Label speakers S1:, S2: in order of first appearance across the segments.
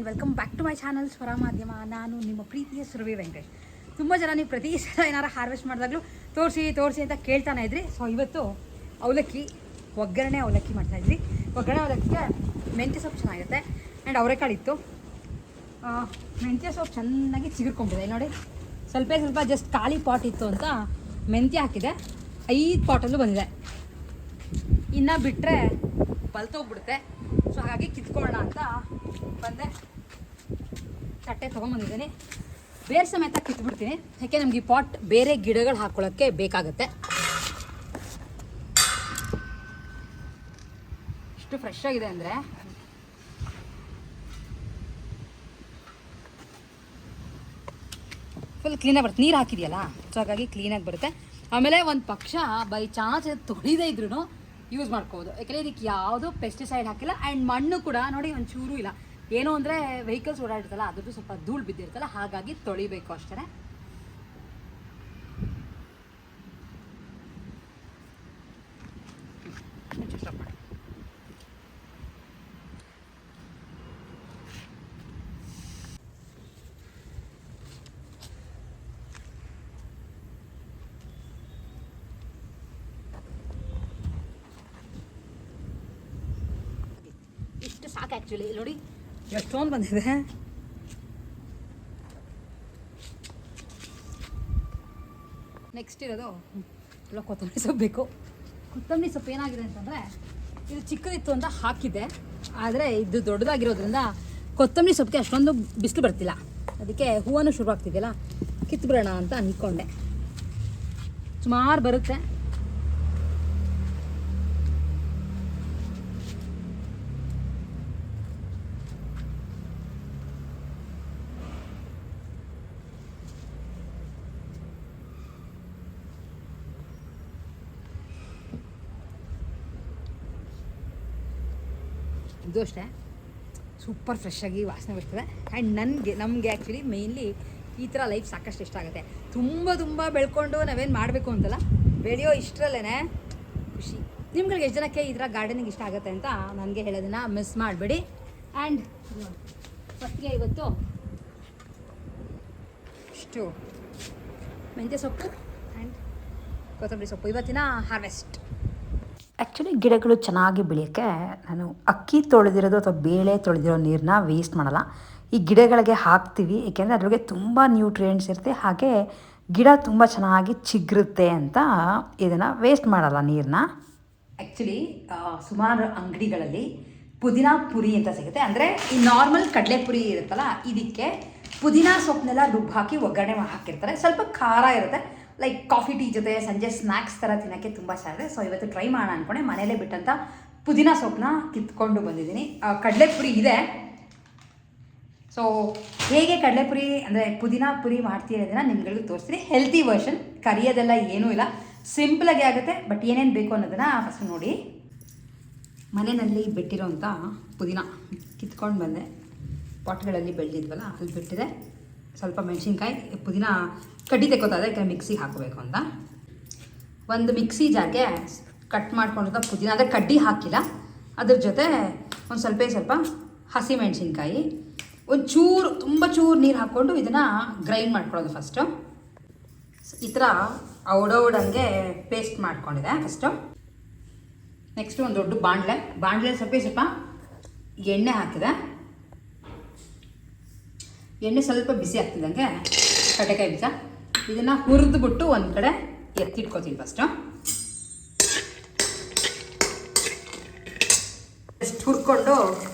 S1: Welcome back to my channel Swara Madhyama. ನಾನು ನಿಮ್ಮ ಪ್ರೀತಿಯ ಸುರಭಿ ವೆಂಕಟೇಶ್. ತುಂಬ ಜನ ನೀವು ಪ್ರತಿ ಸಲ ಏನಾರು ಹಾರ್ವೆಸ್ಟ್ ಮಾಡಿದಾಗಲೂ ತೋರಿಸಿ ಅಂತ ಕೇಳ್ತಾನೆ ಇದ್ರಿ. ಸೊ ಇವತ್ತು ಒಗ್ಗರಣೆ ಅವಲಕ್ಕಿ ಮಾಡ್ತಾಯಿದ್ರಿ. ಒಗ್ಗರಣೆ ಅವಲಕ್ಕಿಗೆ ಮೆಂತ್ಯ ಸೊಪ್ಪು ಚೆನ್ನಾಗಿರುತ್ತೆ ಆ್ಯಂಡ್ ಅವರೆಕಾಳು ಇತ್ತು. ಮೆಂತ್ಯ ಸೊಪ್ಪು ಚೆನ್ನಾಗಿ ಚಿಗುರ್ಕೊಂಬಿದೆ ನೋಡಿ. ಸ್ವಲ್ಪ ಜಸ್ಟ್ ಖಾಲಿ ಪಾಟ್ ಇತ್ತು ಅಂತ ಮೆಂತ್ಯ ಹಾಕಿದೆ. 5 ಪಾಟಲ್ಲೂ ಬಂದಿದೆ. ಇನ್ನು ಬಿಟ್ಟರೆ ಬಲ್ತೋಗ್ಬಿಡುತ್ತೆ. ಸೊ ಹಾಗಾಗಿ ಕಿತ್ಕೊಳ್ಳೋಣ ಅಂತ ಬಂದೆ. ತಟ್ಟೆ ತೊಗೊಂಬಂದಿದ್ದೀನಿ. ಬೇರೆ ಸಮೇತ ಕಿತ್ಬಿಡ್ತೀನಿ, ಯಾಕೆ ನಮ್ಗೆ ಈ ಪಾಟ್ ಬೇರೆ ಗಿಡಗಳು ಹಾಕ್ಕೊಳ್ಳೋಕ್ಕೆ ಬೇಕಾಗುತ್ತೆ. ಇಷ್ಟು ಫ್ರೆಶ್ ಆಗಿದೆ ಅಂದರೆ ಫುಲ್ ಕ್ಲೀನಾಗಿ ಬರುತ್ತೆ. ನೀರು ಹಾಕಿದೆಯಲ್ಲ, ಸೊ ಹಾಗಾಗಿ ಕ್ಲೀನಾಗಿ ಬರುತ್ತೆ. ಆಮೇಲೆ ಒಂದು ಪಕ್ಷ ಬೈ ಚಾನ್ಸ್ ತೊಳಿದೇ ಇದ್ರೂ ಯೂಸ್ ಮಾಡ್ಕೋಬೋದು, ಯಾಕೆಂದರೆ ಇದಕ್ಕೆ ಯಾವುದೂ ಪೆಸ್ಟಿಸೈಡ್ ಹಾಕಿಲ್ಲ. ಆ್ಯಂಡ್ ಮಣ್ಣು ಕೂಡ ನೋಡಿ ಒಂಚೂರು ಇಲ್ಲ. ಏನು ಅಂದರೆ ವೆಹಿಕಲ್ಸ್ ಓಡಾಡಿರ್ತಲ್ಲ, ಅದ್ರದ್ದು ಸ್ವಲ್ಪ ಧೂಳು ಬಿದ್ದಿರ್ತಲ್ಲ, ಹಾಗಾಗಿ ತೊಳಿಬೇಕು ಅಷ್ಟೇ. ಇಷ್ಟು ಸಾಕು ಆ್ಯಕ್ಚುಲಿ. ನೋಡಿ ಎಷ್ಟೊಂದು ಬಂದಿದೆ. ನೆಕ್ಸ್ಟ್ ಇರೋದು ಎಲ್ಲ ಕೊತ್ತಂಬರಿ ಸೊಪ್ಪು ಬೇಕು. ಕೊತ್ತಂಬರಿ ಸೊಪ್ಪು ಏನಾಗಿದೆ ಅಂತಂದರೆ, ಇದು ಚಿಕ್ಕದಿತ್ತು ಅಂತ ಹಾಕಿದ್ದೆ, ಆದರೆ ಇದು ದೊಡ್ಡದಾಗಿರೋದ್ರಿಂದ ಕೊತ್ತಂಬರಿ ಸೊಪ್ಪಿಗೆ ಅಷ್ಟೊಂದು ಬಿಸಿಲು ಬರ್ತಿಲ್ಲ. ಅದಕ್ಕೆ ಹೂವನ್ನು ಶುರುವಾಗ್ತಿದೆಯಲ್ಲ, ಕಿತ್ಬಿಡೋಣ ಅಂತ ಅಂದ್ಕೊಂಡೆ. ಸುಮಾರು ಬರುತ್ತೆ. ಇದು ಅಷ್ಟೇ ಸೂಪರ್ ಫ್ರೆಶ್ಶಾಗಿ ವಾಸನೆ ಬರ್ತದೆ. ಆ್ಯಂಡ್ ನಮಗೆ ಆ್ಯಕ್ಚುಲಿ ಮೇಯ್ನ್ಲಿ ಈ ಥರ ಲೈಫ್ ಸಾಕಷ್ಟು ಇಷ್ಟ ಆಗುತ್ತೆ. ತುಂಬ ಬೆಳ್ಕೊಂಡು ನಾವೇನು ಮಾಡಬೇಕು ಅಂತಲ್ಲ, ಬೆಳೆಯೋ ಇಷ್ಟರಲ್ಲೇ ಖುಷಿ. ನಿಮ್ಗಳಿಗೆ ಎಷ್ಟು ಜನಕ್ಕೆ ಈ ಥರ ಗಾರ್ಡನಿಂಗ್ ಇಷ್ಟ ಆಗುತ್ತೆ ಅಂತ ನನಗೆ ಹೇಳೋದನ್ನು ಮಿಸ್ ಮಾಡಬೇಡಿ. ಆ್ಯಂಡ್ ಫಸ್ಟ್ಗೆ ಇವತ್ತು ಇಷ್ಟು ಮೆಂತ್ಯ ಸೊಪ್ಪು ಆ್ಯಂಡ್ ಕೊತ್ತಂಬರಿ ಸೊಪ್ಪು ಇವತ್ತಿನ ಹಾರ್ವೆಸ್ಟ್.
S2: ಆ್ಯಕ್ಚುಲಿ ಗಿಡಗಳು ಚೆನ್ನಾಗಿ ಬೆಳೆಯೋಕ್ಕೆ ನಾನು ಅಕ್ಕಿ ತೊಳೆದಿರೋದು ಅಥವಾ ಬೇಳೆ ತೊಳೆದಿರೋ ನೀರನ್ನ ವೇಸ್ಟ್ ಮಾಡಲ್ಲ. ಈ ಗಿಡಗಳಿಗೆ ಹಾಕ್ತೀವಿ, ಏಕೆಂದರೆ ಅದ್ರೊಳಗೆ ತುಂಬ ನ್ಯೂಟ್ರಿಯೆಂಟ್ಸ್ ಇರುತ್ತೆ, ಹಾಗೆ ಗಿಡ ತುಂಬ ಚೆನ್ನಾಗಿ ಚಿಗುರುತ್ತೆ ಅಂತ ಇದನ್ನು ವೇಸ್ಟ್ ಮಾಡಲ್ಲ ನೀರನ್ನ.
S1: ಆ್ಯಕ್ಚುಲಿ ಸುಮಾರು ಅಂಗಡಿಗಳಲ್ಲಿ ಪುದೀನಾ ಪುರಿ ಅಂತ ಸಿಗುತ್ತೆ. ಅಂದರೆ ಈ ನಾರ್ಮಲ್ ಕಡಲೆಪುರಿ ಇರುತ್ತಲ್ಲ, ಇದಕ್ಕೆ ಪುದೀನಾ ಸೊಪ್ಪನ್ನೆಲ್ಲ ರುಬ್ಬು ಹಾಕಿ ಒಗ್ಗರಣೆ ಹಾಕಿರ್ತಾರೆ. ಸ್ವಲ್ಪ ಖಾರ ಇರುತ್ತೆ, ಲೈಕ್ ಕಾಫಿ ಟೀ ಜೊತೆ ಸಂಜೆ ಸ್ನ್ಯಾಕ್ಸ್ ಥರ ತಿನ್ನೋಕ್ಕೆ ತುಂಬ ಚೆನ್ನಾಗಿದೆ. ಸೊ ಇವತ್ತು ಟ್ರೈ ಮಾಡೋಣ ಅಂದ್ಕೊಂಡೆ. ಮನೇಲೇ ಬಿಟ್ಟಂಥ ಪುದೀನಾ ಸೊಪ್ಪನ್ನ ಕಿತ್ಕೊಂಡು ಬಂದಿದ್ದೀನಿ. ಕಡಲೆಪುರಿ ಇದೆ. ಸೊ ಹೇಗೆ ಕಡಲೆಪುರಿ ಅಂದರೆ ಪುದೀನಾ ಪುರಿ ಮಾಡ್ತೀನಿ ಅದನ್ನು ನಿಮ್ಗಳಿಗೂ ತೋರಿಸ್ತೀನಿ. ಹೆಲ್ತಿ ವರ್ಷನ್, ಕರಿಯೋದೆಲ್ಲ ಏನೂ ಇಲ್ಲ, ಸಿಂಪಲಾಗಿ ಆಗುತ್ತೆ. ಬಟ್ ಏನೇನು ಬೇಕು ಅನ್ನೋದನ್ನು ಫಸ್ಟ್ ನೋಡಿ. ಮನೆಯಲ್ಲಿ ಬಿಟ್ಟಿರೋಂಥ ಪುದೀನ ಕಿತ್ಕೊಂಡು ಬಂದೆ. ಪಾಟ್ಗಳಲ್ಲಿ ಬೆಳೆದಿದ್ವಲ್ಲ ಅಲ್ಲಿ ಬಿಟ್ಟಿದೆ. ಸ್ವಲ್ಪ ಮೆಣಸಿನ್ಕಾಯಿ, ಪುದೀನ ಕಡ್ಡಿ ತೆಕ್ಕೋತಾ ಇದೆ, ಯಾಕಂದರೆ ಮಿಕ್ಸಿಗೆ ಹಾಕಬೇಕು ಅಂತ. ಒಂದು ಮಿಕ್ಸಿ ಜಾರ್ಗೆ ಕಟ್ ಮಾಡ್ಕೊಂಡಿರೋ ಪುದೀನ, ಅಂದರೆ ಕಡ್ಡಿ ಹಾಕಿಲ್ಲ, ಅದ್ರ ಜೊತೆ ಒಂದು ಸ್ವಲ್ಪ ಹಸಿ ಮೆಣಸಿನ್ಕಾಯಿ, ಒಂಚೂರು ತುಂಬ ಚೂರು ನೀರು ಹಾಕ್ಕೊಂಡು ಇದನ್ನು ಗ್ರೈಂಡ್ ಮಾಡ್ಕೊಳ್ಳೋದು ಫಸ್ಟು. ಈ ಥರ ಔಡೌಡಂಗೆ ಪೇಸ್ಟ್ ಮಾಡ್ಕೊಂಡಿದೆ ಫಸ್ಟು. ನೆಕ್ಸ್ಟು ಒಂದು ದೊಡ್ಡ ಬಾಣಲೆ ಸ್ವಲ್ಪ ಎಣ್ಣೆ ಹಾಕಿದೆ. ಎಣ್ಣೆ ಸ್ವಲ್ಪ ಬಿಸಿ ಆಗ್ತಿದ್ದಂಗೆ ಕಡಲೆಕಾಯಿ ಬೀಜ ಇದನ್ನು ಹುರಿದ್ಬಿಟ್ಟು ಒಂದು ಕಡೆ ಎತ್ತಿಟ್ಕೋತೀನಿ ಫಸ್ಟು. ಎಷ್ಟು ಹುರ್ಕೊಂಡು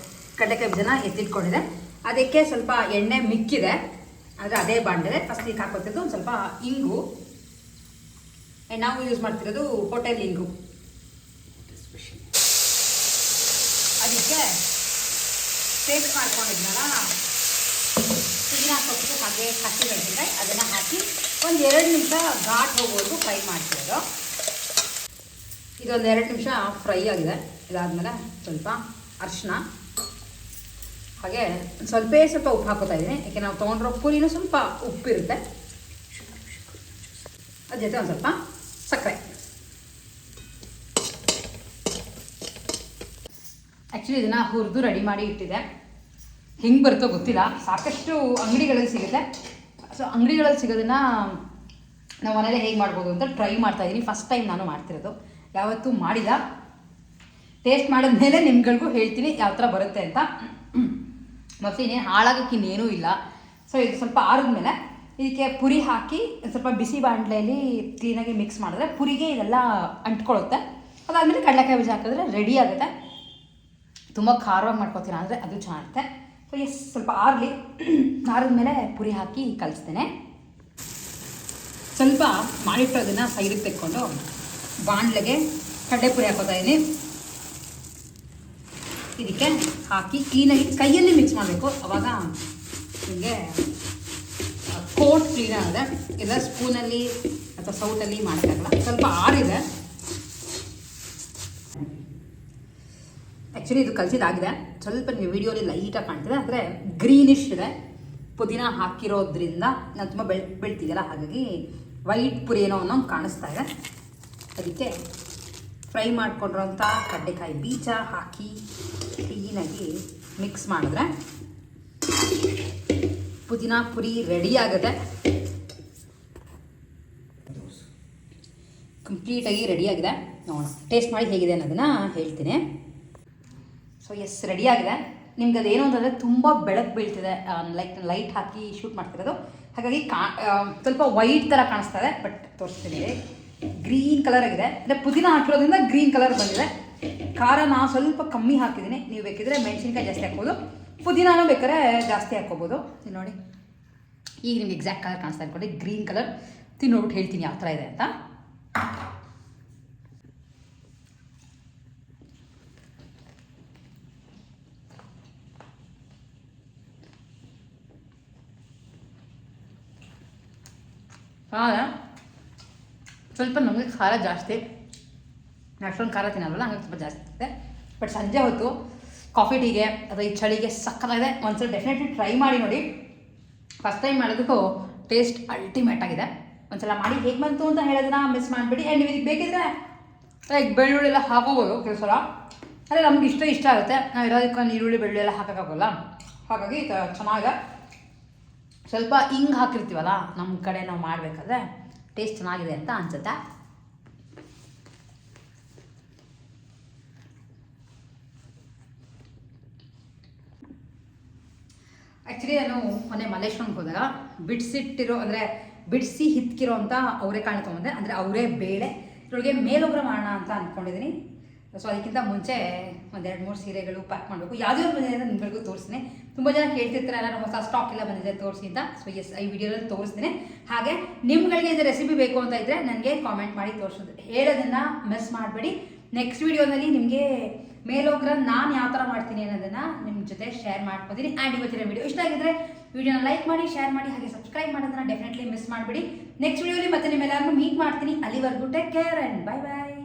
S1: ಕಡಲೆಕಾಯಿ ಬೀಜನ ಎತ್ತಿಟ್ಕೊಂಡಿದೆ. ಅದಕ್ಕೆ ಸ್ವಲ್ಪ ಎಣ್ಣೆ ಮಿಕ್ಕಿದೆ, ಆದರೆ ಅದೇ ಬಾಂಡಲೆ ಫಸ್ಟ್ ಈಗ ಹಾಕೋತಿದ್ದು ಒಂದು ಸ್ವಲ್ಪ ಇಂಗು. ನಾವು ಯೂಸ್ ಮಾಡ್ತಿರೋದು ಹೋಟೆಲ್ ಇಂಗು. ಅದಕ್ಕೆ ಪೇಸ್ಟ್ ಮಾಡ್ಕೊಂಡಿದ್ನಲ್ಲ ಪುದೀನಾ ಸೊಪ್ಪು ಹಾಗೆ ಹಸಿ ಮೆಣಸಿನ್ಕಾಯಿ, ಅದನ್ನು ಹಾಕಿ ಒಂದು 2 ನಿಮಿಷ ಘಾಟ್ ಹೋಗೋವರೆಗೂ ಫ್ರೈ ಮಾಡ್ತಿರೋದು. ಇದೊಂದು 2 ನಿಮಿಷ ಫ್ರೈ ಆಗಿದೆ. ಇದಾದಮೇಲೆ ಸ್ವಲ್ಪ ಅರಿಶಿನ, ಹಾಗೆ ಸ್ವಲ್ಪ ಉಪ್ಪು ಹಾಕೋತಾ ಇದ್ದೀನಿ, ಯಾಕೆ ನಾವು ತೊಗೊಂಡಿರೋ ಪುರಿನೂ ಸ್ವಲ್ಪ ಉಪ್ಪಿರುತ್ತೆ. ಅದ್ರ ಜೊತೆ ಒಂದು ಸ್ವಲ್ಪ ಸಕ್ಕರೆ. ಆ್ಯಕ್ಚುಲಿ ಇದನ್ನು ಹುರಿದು ರೆಡಿ ಮಾಡಿ ಇಟ್ಟಿದೆ. ಹೆಂಗೆ ಬರುತ್ತೋ ಗೊತ್ತಿಲ್ಲ, ಸಾಕಷ್ಟು ಅಂಗಡಿಗಳಲ್ಲಿ ಸಿಗುತ್ತೆ. ಸೊ ಅಂಗಡಿಗಳಲ್ಲಿ ಸಿಗೋದನ್ನು ನಾವು ಮನೇಲಿ ಹೇಗೆ ಮಾಡ್ಬೋದು ಅಂತ ಟ್ರೈ ಮಾಡ್ತಾಯಿದ್ದೀನಿ. ಫಸ್ಟ್ ಟೈಮ್ ನಾನು ಮಾಡ್ತಿರೋದು, ಯಾವತ್ತೂ ಮಾಡಿಲ್ಲ. ಟೇಸ್ಟ್ ಮಾಡಿದ್ಮೇಲೆ ನಿಮ್ಗಳಿಗೂ ಹೇಳ್ತೀನಿ ಯಾವ ಥರ ಬರುತ್ತೆ ಅಂತ. ಮತ್ತು ಇನ್ನೇನು ಹಾಳಾಗೋಕ್ಕೆ ಇನ್ನೇನೂ ಇಲ್ಲ. ಸೊ ಇದು ಸ್ವಲ್ಪ ಆರಿದ್ಮೇಲೆ ಇದಕ್ಕೆ ಪುರಿ ಹಾಕಿ ಸ್ವಲ್ಪ ಬಿಸಿ ಬಾಣಲೆಯಲ್ಲಿ ಕ್ಲೀನಾಗಿ ಮಿಕ್ಸ್ ಮಾಡಿದ್ರೆ ಪುರಿಗೆ ಇದೆಲ್ಲ ಅಂಟ್ಕೊಳ್ಳುತ್ತೆ. ಅದಾದಮೇಲೆ ಕಡಲೆಕಾಯಿ ಬೀಜ ಹಾಕಿದ್ರೆ ರೆಡಿ ಆಗುತ್ತೆ. ತುಂಬ ಖಾರವಾಗಿ ಮಾಡ್ಕೊತೀರ ಅಂದರೆ ಅದು ಚೆನ್ನಾಗಿರುತ್ತೆ. ಸೊ ಸ್ವಲ್ಪ ಆರಲಿ, ಆರಿದ್ಮೇಲೆ ಪುರಿ ಹಾಕಿ ಕಲಿಸ್ತೇನೆ. ಸ್ವಲ್ಪ ಮಾಡಿಟ್ಟೋದನ್ನು ಸೈಡಿಗೆ ತೆಕ್ಕೊಂಡು ಬಾಣಲೆಗೆ ಕಡಲೆ ಪುರಿ ಹಾಕೋತಾ ಇದ್ದೀನಿ. ಇದಕ್ಕೆ ಹಾಕಿ ಕ್ಲೀನಾಗಿ ಕೈಯಲ್ಲಿ ಮಿಕ್ಸ್ ಮಾಡಬೇಕು, ಅವಾಗ ನಿಮಗೆ ಕೋಟ್ ಕ್ಲೀನ್ ಆಗಿದೆ. ಇಲ್ಲ ಸ್ಪೂನಲ್ಲಿ ಅಥವಾ ಸೌಟಲ್ಲಿ ಮಾಡೋಕ್ಕಾಗಲ್ಲ. ಸ್ವಲ್ಪ ಆರಿದೆ. ಆ್ಯಕ್ಚುಲಿ ಇದು ಕಲಿಸಿದಾಗಿದೆ. ಸ್ವಲ್ಪ ನೀವು ವಿಡಿಯೋಲಿ ಲೈಟಾಗಿ ಕಾಣ್ತಿದೆ, ಅಂದರೆ ಗ್ರೀನಿಶ್ ಇದೆ. ಪುದೀನ ಹಾಕಿರೋದ್ರಿಂದ ನಾನು ತುಂಬ ಬೆಳ್ತಿದ್ದೆಲ್ಲ, ಹಾಗಾಗಿ ವೈಟ್ ಪುರಿ ಏನೋ ಅನ್ನೋ ಕಾಣಿಸ್ತಾ ಇದೆ. ಅದಕ್ಕೆ ಫ್ರೈ ಮಾಡ್ಕೊಂಡಿರೋಂಥ ಕಡಲೆಕಾಯಿ ಬೀಜ ಹಾಕಿ ಕ್ಲೀನಾಗಿ ಮಿಕ್ಸ್ ಮಾಡಿದ್ರೆ ಪುದೀನ ಪುರಿ ರೆಡಿ ಆಗುತ್ತೆ. ಕಂಪ್ಲೀಟಾಗಿ ರೆಡಿಯಾಗಿದೆ. ನೋಡೋಣ ಟೇಸ್ಟ್ ಮಾಡಿ ಹೇಗಿದೆ ಅನ್ನೋದನ್ನು ಹೇಳ್ತೀನಿ. ಸೊ ರೆಡಿಯಾಗಿದೆ. ನಿಮ್ಗೆ ಅದೇನು ಅಂತಂದರೆ ತುಂಬ ಬೆಳಕು ಬೀಳ್ತಿದೆ, ಲೈಟ್ ಹಾಕಿ ಶೂಟ್ ಮಾಡ್ತಿರೋದು, ಹಾಗಾಗಿ ಸ್ವಲ್ಪ ವೈಟ್ ಥರ ಕಾಣಿಸ್ತಾ ಇದೆ. ಬಟ್ ತೋರಿಸ್ತೀನಿ, ಗ್ರೀನ್ ಕಲರ್ ಆಗಿದೆ. ಅಂದರೆ ಪುದೀನ ಹಾಕಿರೋದ್ರಿಂದ ಗ್ರೀನ್ ಕಲರ್ ಬಂದಿದೆ. ಖಾರ ನಾನು ಸ್ವಲ್ಪ ಕಮ್ಮಿ ಹಾಕಿದ್ದೀನಿ. ನೀವು ಬೇಕಿದ್ರೆ ಮೆಣಸಿನ್ಕಾಯಿ ಜಾಸ್ತಿ ಹಾಕ್ಬೋದು, ಪುದೀನಾನು ಬೇಕಾದ್ರೆ ಜಾಸ್ತಿ ಹಾಕ್ಕೋಬೋದು. ನೋಡಿ ಈಗ ನಿಮ್ಗೆ ಎಕ್ಸಾಕ್ಟ್ ಕಲರ್ ಕಾಣಿಸ್ತಾ ಇಟ್ಕೊಂಡು ಗ್ರೀನ್ ಕಲರ್ ತಿನ್ನೋಬಿಟ್ಟು ಹೇಳ್ತೀನಿ ಯಾವ ಥರ ಇದೆ ಅಂತ. ಖಾರ ಸ್ವಲ್ಪ ನಮಗೆ ಖಾರ ಜಾಸ್ತಿ, ಅಷ್ಟೊಂದು ಖಾರ ತಿನ್ನಲ್ವಲ್ಲ, ಹಂಗಾಗಿ ಸ್ವಲ್ಪ ಜಾಸ್ತಿ ಇದೆ. ಬಟ್ ಸಂಜೆ ಹೊತ್ತು ಕಾಫಿ ಟೀಗೆ ಅಥವಾ ಈ ಚಳಿಗೆ ಸಕ್ಕತ್ತಾಗಿದೆ. ಒಂದ್ಸಲ ಡೆಫಿನೆಟ್ಲಿ ಟ್ರೈ ಮಾಡಿ ನೋಡಿ. ಫಸ್ಟ್ ಟೈಮ್ ಮಾಡೋದಕ್ಕೂ ಟೇಸ್ಟ್ ಅಲ್ಟಿಮೇಟ್ ಆಗಿದೆ. ಒಂದ್ಸಲ ಮಾಡಿ ಹೇಗೆ ಬಂತು ಅಂತ ಹೇಳೋದನ್ನ ಮಿಸ್ ಮಾಡಿಬಿಡಿ. ಆ್ಯಂಡ್ ನೀವು ಇದಕ್ಕೆ ಬೇಕಿದ್ರೆ ಲೈಕ್ ಬೆಳ್ಳುಳ್ಳಿ ಎಲ್ಲ ಹಾಕೋಬೋದು ಕೆಲವು ಸಲ, ಅಂದರೆ ನಮ್ಗೆ ಇಷ್ಟ ಆಗುತ್ತೆ. ನಾವು ಇರೋದಕ್ಕೆ ಈರುಳ್ಳಿ ಬೆಳ್ಳುಳ್ಳಿ ಎಲ್ಲ ಹಾಕೋಕ್ಕಾಗಲ್ಲ, ಹಾಗಾಗಿ ಚೆನ್ನಾಗಿದೆ. ಸ್ವಲ್ಪ ಹಿಂಗೆ ಹಾಕಿರ್ತೀವಲ್ಲ ನಮ್ಮ ಕಡೆ ನಾವು ಮಾಡಬೇಕಾದ್ರೆ ಟೇಸ್ಟ್ ಚೆನ್ನಾಗಿದೆ ಅಂತ ಅನ್ಸುತ್ತೆ. ಆ್ಯಕ್ಚುಲಿ ನಾನು ಮೊನ್ನೆ ಮಲ್ಲೇಶ್ವರಂಗೆ ಹೋದಾಗ ಬಿಡಿಸಿ ಹಿತ್ಕಿರೋ ಅಂತ ಅವರೆಕಾಳು ತೊಗೊಂಡೆ. ಅಂದರೆ ಅವರೇ ಬೇಳೆ ಇದ್ರೊಳಗೆ ಮೇಲೊಬ್ಬರ ಮಾಡೋಣ ಅಂತ ಅಂದ್ಕೊಂಡಿದ್ದೀನಿ. ಸೊ ಅದಕ್ಕಿಂತ ಮುಂಚೆ ಒಂದೆರಡು ಮೂರು ಸೀರೆಗಳು ಪ್ಯಾಕ್ ಮಾಡಬೇಕು. ಯಾವ್ಯಾವ ಬಂದಿದೆ ಅಂತ ನಿಮಗಳಿಗೂ ತೋರಿಸ್ತೀನಿ. ತುಂಬ ಜನ ಕೇಳ್ತಿರ್ತಾರೆ ಎಲ್ಲ ಹೊಸ ಸ್ಟಾಕ್ ಎಲ್ಲ ಬಂದಿದೆ ತೋರಿಸಿ ಅಂತ. ಸೊ ಈ ವಿಡಿಯೋದಲ್ಲಿ ತೋರಿಸ್ತೀನಿ. ಹಾಗೆ ನಿಮ್ಗಳಿಗೆ ಇದು ರೆಸಿಪಿ ಬೇಕು ಅಂತ ಇದ್ದರೆ ನನಗೆ ಕಾಮೆಂಟ್ ಮಾಡಿ ತೋರಿಸೋದು ಹೇಳೋದನ್ನು ಮಿಸ್ ಮಾಡಬೇಡಿ. ನೆಕ್ಸ್ಟ್ ವಿಡಿಯೋನಲ್ಲಿ ನಿಮಗೆ ಮೇಲೋಗ್ರ ನಾನು ಯಾವ ಥರ ಮಾಡ್ತೀನಿ ಅನ್ನೋದನ್ನು ನಿಮ್ಮ ಜೊತೆ ಶೇರ್ ಮಾಡ್ಕೊತೀನಿ. ಆ್ಯಂಡ್ ಇವತ್ತಿನ ವಿಡಿಯೋ ಇಷ್ಟ ಆಗಿದ್ರೆ ವಿಡಿಯೋನ ಲೈಕ್ ಮಾಡಿ, ಶೇರ್ ಮಾಡಿ, ಹಾಗೆ ಸಬ್ಸ್ಕ್ರೈಬ್ ಮಾಡೋದನ್ನ ಡೆಫಿನೆಟ್ಲಿ ಮಿಸ್ ಮಾಡಬೇಡಿ. ನೆಕ್ಸ್ಟ್ ವಿಡಿಯೋಲಿ ಮತ್ತೆ ನಿಮ್ಮೆಲ್ಲರನ್ನೂ ಮೀಟ್ ಮಾಡ್ತೀನಿ. ಅಲ್ಲಿವರೆಗೂ take care and bye bye.